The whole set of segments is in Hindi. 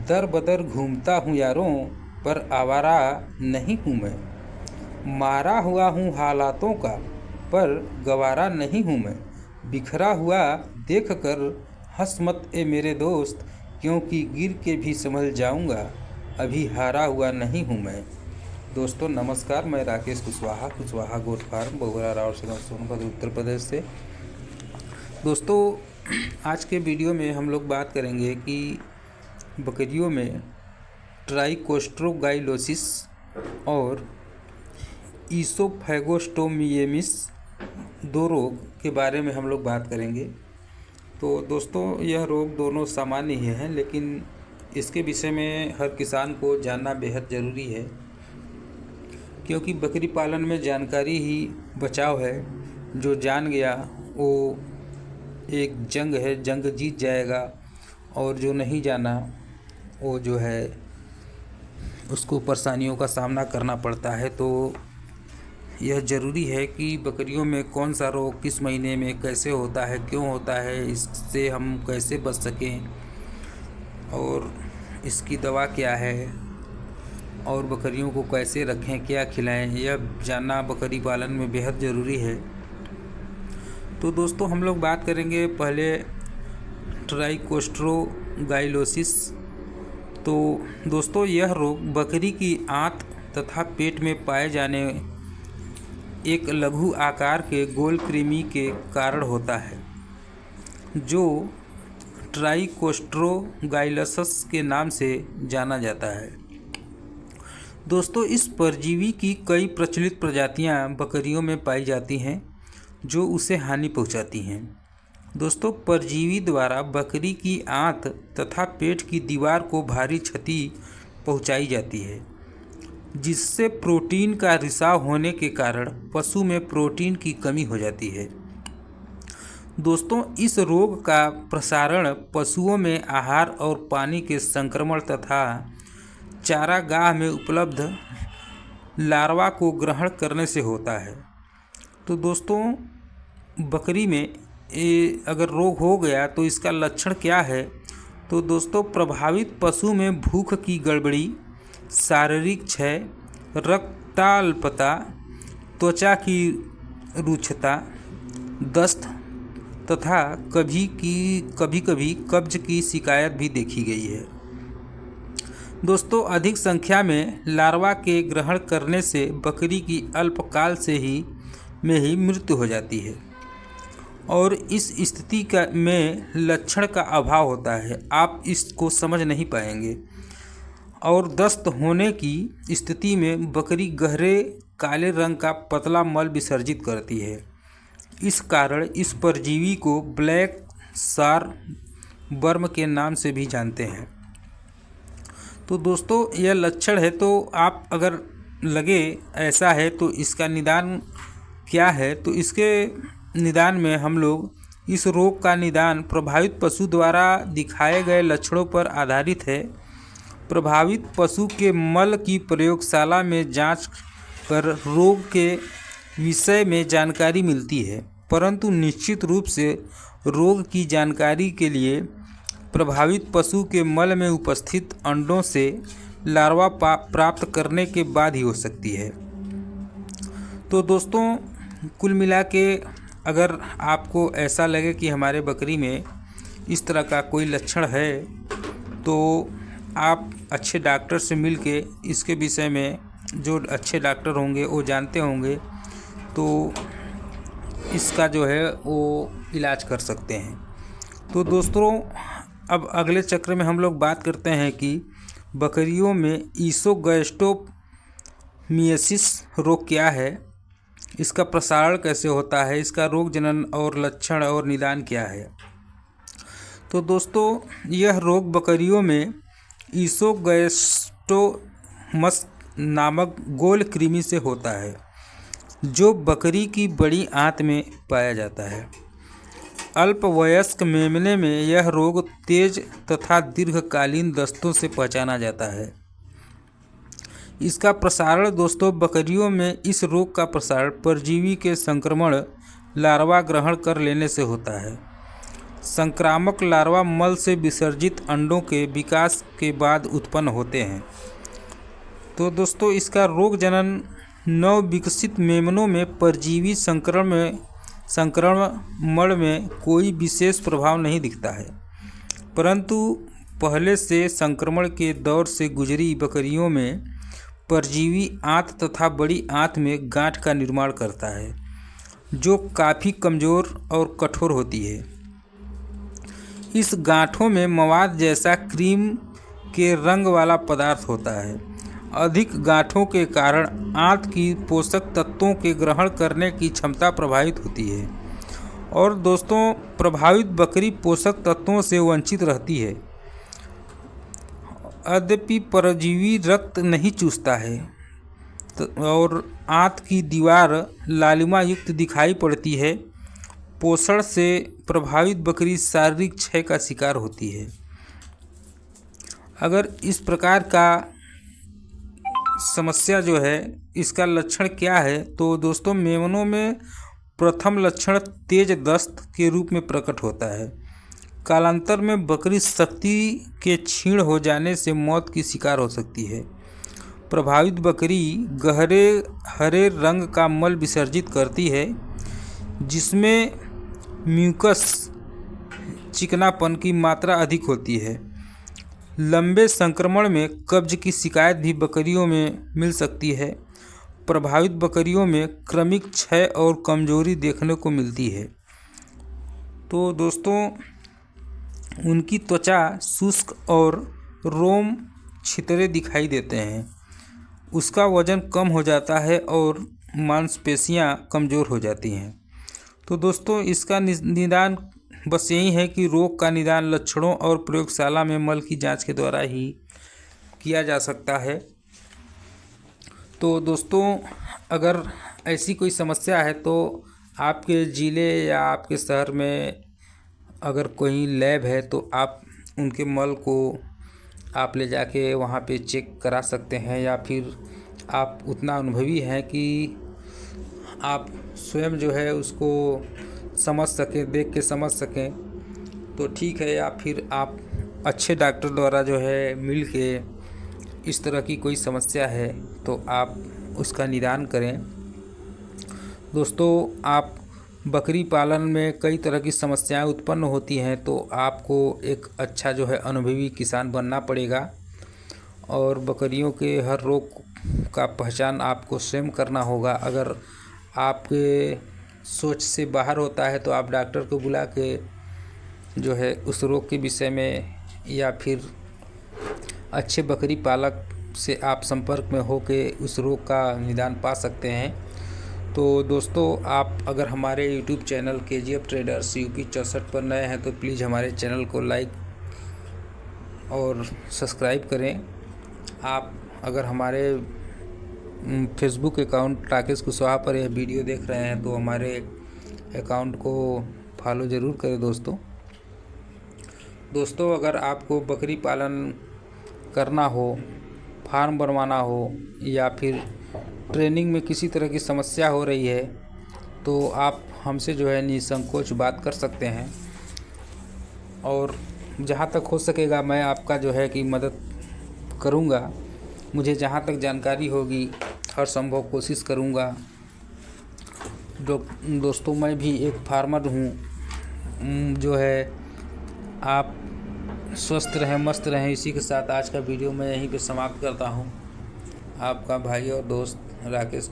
दर बदर घूमता हूँ यारों, पर आवारा नहीं हूँ मैं। मारा हुआ हूँ हालातों का, पर गवारा नहीं हूँ मैं। बिखरा हुआ देख कर हंस मत ए मेरे दोस्त, क्योंकि गिर के भी संभल जाऊँगा, अभी हारा हुआ नहीं हूँ मैं। दोस्तों नमस्कार, मैं राकेश कुशवाहा गोट फार्म बगुरा राव सोनभद्र उत्तर प्रदेश से। दोस्तों आज के वीडियो में हम लोग बात करेंगे कि बकरियों में ट्राइकोस्ट्रोगाइलोसिस और ईसोफैगोस्टोमियेसिस दो रोग के बारे में हम लोग बात करेंगे। तो दोस्तों यह रोग दोनों सामान्य ही हैं, लेकिन इसके विषय में हर किसान को जानना बेहद ज़रूरी है, क्योंकि बकरी पालन में जानकारी ही बचाव है। जो जान गया वो एक जंग है, जंग जीत जाएगा, और जो नहीं जाना वो जो है उसको परेशानियों का सामना करना पड़ता है। तो यह ज़रूरी है कि बकरियों में कौन सा रोग किस महीने में कैसे होता है, क्यों होता है, इससे हम कैसे बच सकें और इसकी दवा क्या है, और बकरियों को कैसे रखें, क्या खिलाएं, यह जानना बकरी पालन में बेहद ज़रूरी है। तो दोस्तों हम लोग बात करेंगे पहले ट्राइकोस्ट्रोगाइलोसिस। तो दोस्तों यह रोग बकरी की आंत तथा पेट में पाए जाने एक लघु आकार के गोल कृमि के कारण होता है, जो ट्राइकोस्ट्रोगाइलोसिस के नाम से जाना जाता है। दोस्तों इस परजीवी की कई प्रचलित प्रजातियां बकरियों में पाई जाती हैं, जो उसे हानि पहुंचाती हैं। दोस्तों परजीवी द्वारा बकरी की आंत तथा पेट की दीवार को भारी क्षति पहुंचाई जाती है, जिससे प्रोटीन का रिसाव होने के कारण पशु में प्रोटीन की कमी हो जाती है। दोस्तों इस रोग का प्रसारण पशुओं में आहार और पानी के संक्रमण तथा चारागाह में उपलब्ध लार्वा को ग्रहण करने से होता है। तो दोस्तों बकरी में अगर रोग हो गया तो इसका लक्षण क्या है? तो दोस्तों प्रभावित पशु में भूख की गड़बड़ी, शारीरिक क्षय, रक्ताल्पता, त्वचा की रुक्षता, दस्त तथा कभी कभी कब्ज की शिकायत भी देखी गई है। दोस्तों अधिक संख्या में लार्वा के ग्रहण करने से बकरी की अल्पकाल से ही मृत्यु हो जाती है, और इस स्थिति में लक्षण का अभाव होता है, आप इसको समझ नहीं पाएंगे। और दस्त होने की स्थिति में बकरी गहरे काले रंग का पतला मल विसर्जित करती है। इस कारण इस परजीवी को ब्लैक सार वर्म के नाम से भी जानते हैं। तो दोस्तों यह लक्षण है, तो आप अगर लगे ऐसा है तो इसका निदान क्या है? तो इसके निदान में हम लोग इस रोग का निदान प्रभावित पशु द्वारा दिखाए गए लक्षणों पर आधारित है। प्रभावित पशु के मल की प्रयोगशाला में जांच कर रोग के विषय में जानकारी मिलती है, परंतु निश्चित रूप से रोग की जानकारी के लिए प्रभावित पशु के मल में उपस्थित अंडों से लार्वा प्राप्त करने के बाद ही हो सकती है। तो दोस्तों कुल मिला के अगर आपको ऐसा लगे कि हमारे बकरी में इस तरह का कोई लक्षण है, तो आप अच्छे डॉक्टर से मिल के इसके विषय में, जो अच्छे डॉक्टर होंगे वो जानते होंगे, तो इसका जो है वो इलाज कर सकते हैं। तो दोस्तों अब अगले चक्र में हम लोग बात करते हैं कि बकरियों में ईसोगैस्ट्रोमियेसिस रोग क्या है, इसका प्रसारण कैसे होता है, इसका रोग जनन और लक्षण और निदान क्या है। तो दोस्तों यह रोग बकरियों में ईसोगैस्ट्रोमस नामक गोल कृमि से होता है, जो बकरी की बड़ी आंत में पाया जाता है। अल्पवयस्क मेमने में यह रोग तेज तथा दीर्घकालीन दस्तों से पहचाना जाता है। इसका प्रसारण दोस्तों बकरियों में इस रोग का प्रसारण परजीवी के संक्रमण लार्वा ग्रहण कर लेने से होता है। संक्रामक लार्वा मल से विसर्जित अंडों के विकास के बाद उत्पन्न होते हैं। तो दोस्तों इसका रोग जनन नव विकसित मेमनों में परजीवी संक्रमण में कोई विशेष प्रभाव नहीं दिखता है, परंतु पहले से संक्रमण के दौर से गुजरी बकरियों में परजीवी आंत तथा बड़ी आंत में गांठ का निर्माण करता है, जो काफ़ी कमज़ोर और कठोर होती है। इस गांठों में मवाद जैसा क्रीम के रंग वाला पदार्थ होता है। अधिक गांठों के कारण आंत की पोषक तत्वों के ग्रहण करने की क्षमता प्रभावित होती है और दोस्तों प्रभावित बकरी पोषक तत्वों से वंचित रहती है। यद्यपि परजीवी रक्त नहीं चूसता है और आंत की दीवार लालिमा युक्त दिखाई पड़ती है। पोषण से प्रभावित बकरी शारीरिक क्षय का शिकार होती है। अगर इस प्रकार का समस्या जो है, इसका लक्षण क्या है, तो दोस्तों मेमनों में प्रथम लक्षण तेज दस्त के रूप में प्रकट होता है। कालांतर में बकरी शक्ति के क्षीण हो जाने से मौत की शिकार हो सकती है। प्रभावित बकरी गहरे हरे रंग का मल विसर्जित करती है, जिसमें म्यूकस चिकनापन की मात्रा अधिक होती है। लंबे संक्रमण में कब्ज की शिकायत भी बकरियों में मिल सकती है। प्रभावित बकरियों में क्रमिक क्षय और कमजोरी देखने को मिलती है। तो दोस्तों उनकी त्वचा शुष्क और रोम छितरे दिखाई देते हैं। उसका वजन कम हो जाता है और मांसपेशियां कमज़ोर हो जाती हैं। तो दोस्तों इसका निदान बस यही है कि रोग का निदान लक्षणों और प्रयोगशाला में मल की जांच के द्वारा ही किया जा सकता है। तो दोस्तों अगर ऐसी कोई समस्या है तो आपके ज़िले या आपके शहर में अगर कोई लैब है तो आप उनके मल को आप ले जाके वहाँ पे चेक करा सकते हैं, या फिर आप उतना अनुभवी हैं कि आप स्वयं जो है उसको समझ सकें, देख के समझ सकें, तो ठीक है। या फिर आप अच्छे डॉक्टर द्वारा जो है मिल के इस तरह की कोई समस्या है तो आप उसका निदान करें। दोस्तों आप बकरी पालन में कई तरह की समस्याएं उत्पन्न होती हैं, तो आपको एक अच्छा जो है अनुभवी किसान बनना पड़ेगा और बकरियों के हर रोग का पहचान आपको स्वयं करना होगा। अगर आपके सोच से बाहर होता है तो आप डॉक्टर को बुला के जो है उस रोग के विषय में, या फिर अच्छे बकरी पालक से आप संपर्क में होके उस रोग का निदान पा सकते हैं। तो दोस्तों आप अगर हमारे YouTube channel KGF traders UP 64 पर नए हैं तो प्लीज़ हमारे चैनल को लाइक और सब्सक्राइब करें। आप अगर हमारे फेसबुक अकाउंट राकेश कुशवाहा पर यह वीडियो देख रहे हैं तो हमारे अकाउंट को फॉलो ज़रूर करें। दोस्तों अगर आपको बकरी पालन करना हो, फार्म बनवाना हो, या फिर ट्रेनिंग में किसी तरह की समस्या हो रही है तो आप हमसे जो है निसंकोच बात कर सकते हैं और जहाँ तक हो सकेगा मैं आपका जो है कि मदद करूँगा। मुझे जहाँ तक जानकारी होगी हर संभव कोशिश करूँगा। दोस्तों मैं भी एक फार्मर हूँ। जो है आप स्वस्थ रहें, मस्त रहें। इसी के साथ आज का वीडियो मैं यहीं पे समाप्त करता हूँ। आपका भाई और दोस्त राकेश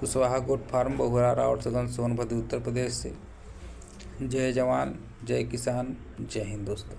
कुशवाहा गोट फार्म, बघुरारा और सगन सोनभद्र उत्तर प्रदेश से। जय जवान, जय किसान, जय हिंद दोस्तों।